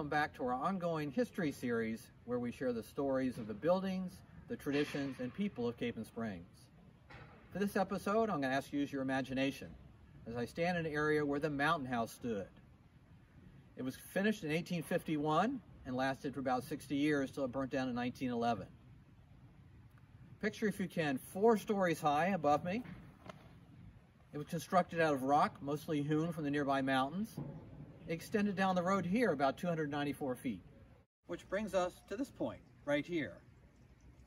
welcome back to our ongoing history series where we share the stories of the buildings, the traditions, and people of Capon Springs. For this episode, I'm going to ask you to use your imagination as I stand in an area where the Mountain House stood. It was finished in 1851 and lasted for about 60 years till it burnt down in 1911. Picture, if you can, 4 stories high above me. It was constructed out of rock, mostly hewn from the nearby mountains. It extended down the road here about 294 feet, which brings us to this point right here.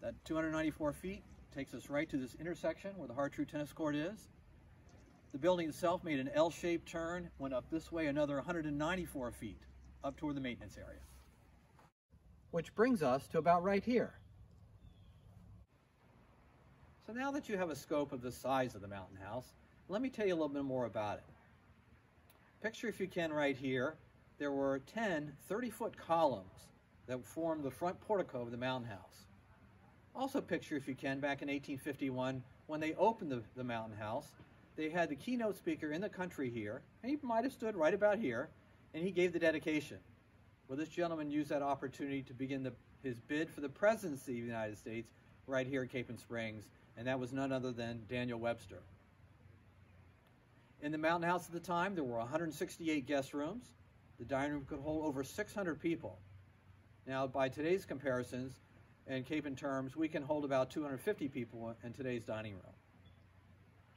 That 294 feet takes us right to this intersection where the Hartrue tennis court is. The building itself made an L-shaped turn, went up this way another 194 feet up toward the maintenance area. Which brings us to about right here. So now that you have a scope of the size of the Mountain House, let me tell you a little bit more about it. Picture, if you can, right here, there were 10 30-foot columns that formed the front portico of the Mountain House. Also picture, if you can, back in 1851, when they opened the Mountain House, they had the keynote speaker in the country here, and he might have stood right about here, and he gave the dedication. Well, this gentleman used that opportunity to begin his bid for the presidency of the United States right here at Capon Springs, and that was none other than Daniel Webster. In the Mountain House at the time, there were 168 guest rooms. The dining room could hold over 600 people. Now, by today's comparisons and Capon terms, we can hold about 250 people in today's dining room.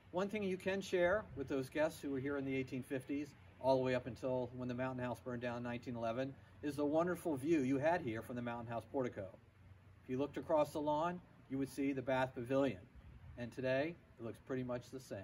One thing you can share with those guests who were here in the 1850s, all the way up until when the Mountain House burned down in 1911, is the wonderful view you had here from the Mountain House portico. If you looked across the lawn, you would see the Bath Pavilion. And today, it looks pretty much the same.